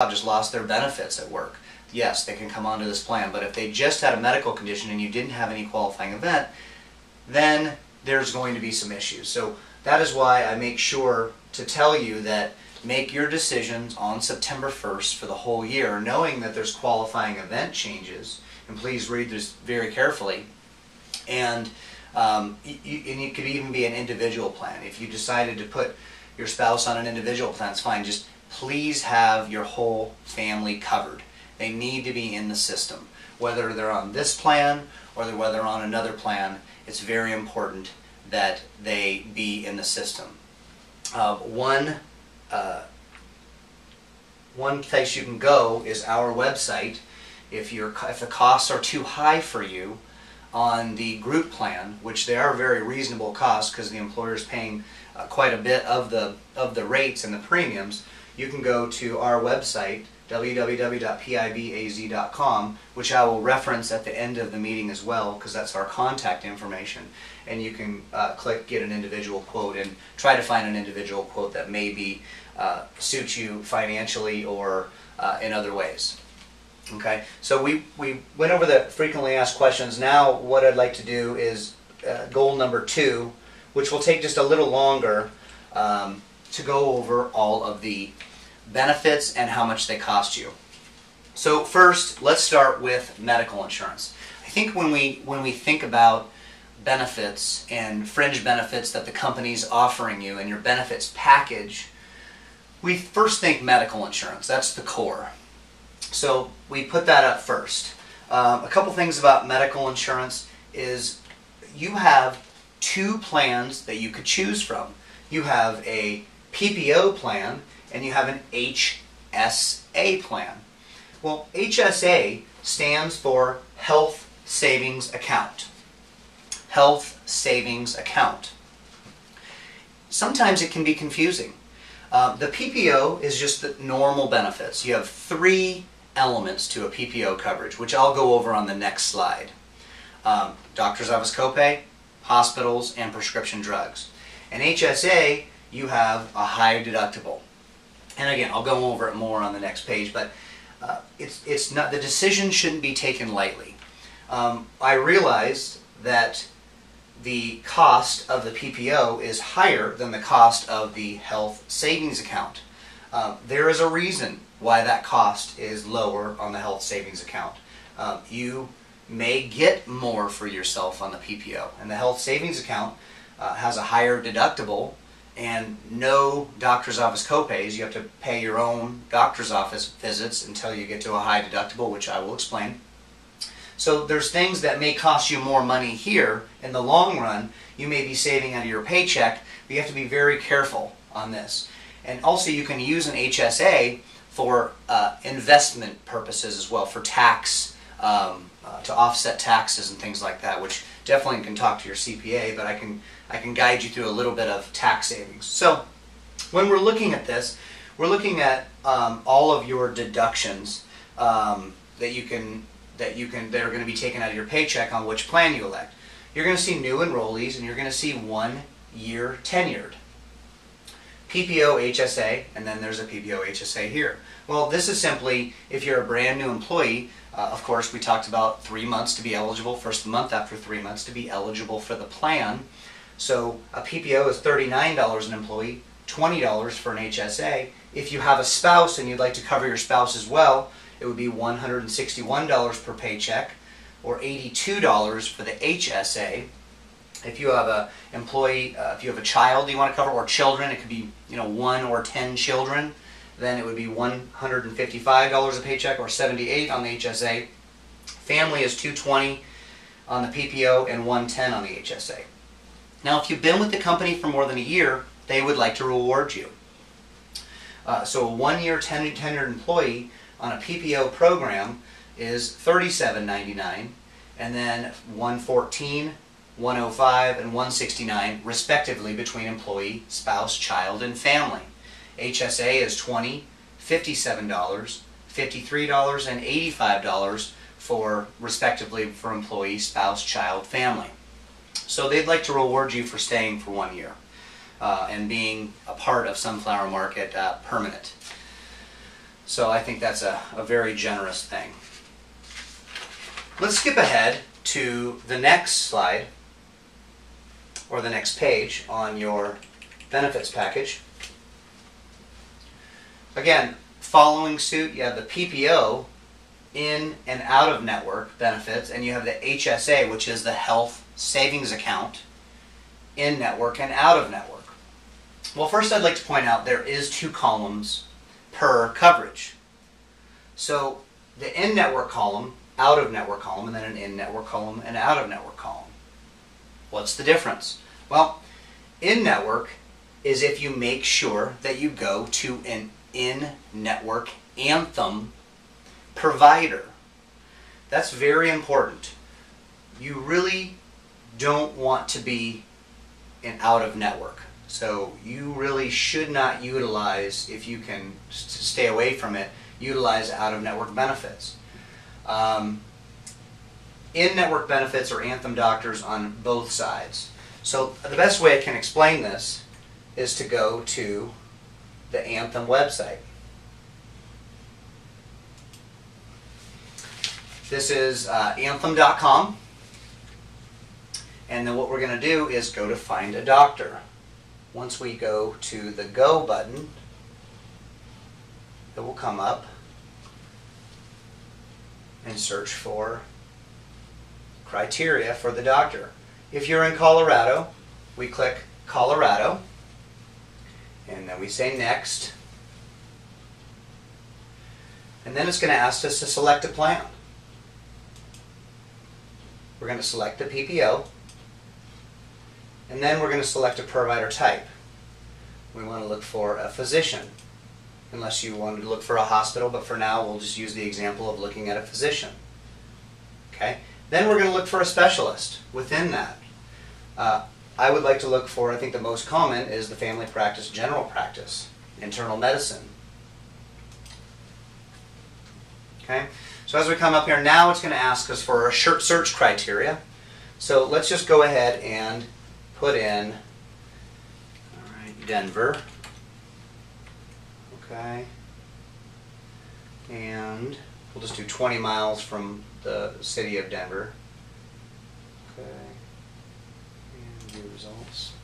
just lost their benefits at work, yes, they can come onto this plan. But if they just had a medical condition and you didn't have any qualifying event, then there's going to be some issues. So that is why I make sure to tell you that make your decisions on September 1st for the whole year, knowing that there's qualifying event changes, and please read this very carefully. And it could even be an individual plan. If you decided to put your spouse on an individual plan, it's fine. Just please have your whole family covered. They need to be in the system. Whether they're on this plan or whether they're on another plan, it's very important that they be in the system. One place you can go is our website. If the costs are too high for you on the group plan, which they are very reasonable costs because the employer is paying quite a bit of the rates and the premiums, you can go to our website, www.pibaz.com, which I will reference at the end of the meeting as well, because that's our contact information. And you can click Get an Individual Quote and try to find an individual quote that maybe suits you financially or in other ways. Okay, so we went over the frequently asked questions. Now what I'd like to do is goal number 2, which will take just a little longer to go over all of the benefits and how much they cost you. So first, let's start with medical insurance. I think when we think about benefits and fringe benefits that the company's offering you and your benefits package, we first think medical insurance. That's the core. So we put that up first. A couple things about medical insurance is you have 2 plans that you could choose from. You have a PPO plan and you have an HSA plan. Well, HSA stands for Health Savings Account. Health Savings Account. Sometimes it can be confusing. The PPO is just the normal benefits. You have 3 elements to a PPO coverage, which I'll go over on the next slide. Doctor's office copay, hospitals, and prescription drugs. And HSA, you have a high deductible. And again, I'll go over it more on the next page, but it's not, the decision shouldn't be taken lightly. I realized that the cost of the PPO is higher than the cost of the health savings account. There is a reason why that cost is lower on the health savings account. You may get more for yourself on the PPO, and the health savings account has a higher deductible and no doctor's office copays. You have to pay your own doctor's office visits until you get to a high deductible, which I will explain. So there's things that may cost you more money here. In the long run, you may be saving out of your paycheck, but you have to be very careful on this. And also you can use an HSA for investment purposes as well, for tax, to offset taxes and things like that, which definitely can talk to your CPA, but I can guide you through a little bit of tax savings. So when we're looking at this, we're looking at all of your deductions that are going to be taken out of your paycheck on which plan you elect. You're going to see new enrollees, and you're going to see 1 year tenured. PPO HSA, and then there's a PPO HSA here. Well, this is simply if you're a brand new employee. Of course, we talked about 3 months to be eligible, first month after 3 months to be eligible for the plan. So a PPO is $39 an employee, $20 for an HSA. If you have a spouse and you'd like to cover your spouse as well, it would be $161 per paycheck, or $82 for the HSA. If you have a employee, if you have a child you want to cover, or children, it could be 1 or 10 children, then it would be $155 a paycheck, or $78 on the HSA. Family is $220 on the PPO and $110 on the HSA. Now, if you've been with the company for more than a year, they would like to reward you. So a 1 year tenured employee on a PPO program is $37.99, and then $114, $105, and $169 respectively between employee, spouse, child, and family. HSA is $20, $57, $53, and $85 for respectively for employee, spouse, child, family. So they'd like to reward you for staying for 1 year and being a part of Sunflower Market permanent. So I think that's a very generous thing. Let's skip ahead to the next slide, or the next page on your benefits package. Again, following suit, you have the PPO, in and out of network benefits, and you have the HSA, which is the health savings account, in network and out of network. Well, first I'd like to point out there is 2 columns per coverage. So the in-network column, out-of-network column, and then an in-network column and out-of-network column. What's the difference? Well, in-network is if you make sure that you go to an in-network Anthem provider. That's very important. You really don't want to be an out-of-network. So you really should not utilize, if you can stay away from it, utilize out-of-network benefits. In-network benefits are Anthem doctors on both sides. So the best way I can explain this is to go to the Anthem website. This is anthem.com, and then what we're going to do is go to Find a Doctor. Once we go to the Go button, it will come up and search for criteria for the doctor. If you're in Colorado, we click Colorado, and then we say Next, and then it's going to ask us to select a plan. We're going to select the PPO, and then we're going to select a provider type. We want to look for a physician, unless you wanted to look for a hospital, but for now we'll just use the example of looking at a physician. Okay? Then we're going to look for a specialist within that. I would like to look for, I think the most common is the family practice, general practice, internal medicine. Okay? So as we come up here, now it's going to ask us for our search criteria. So let's just go ahead and put in, all right, Denver. Okay. And we'll just do 20 miles from the city of Denver. Okay. And view results.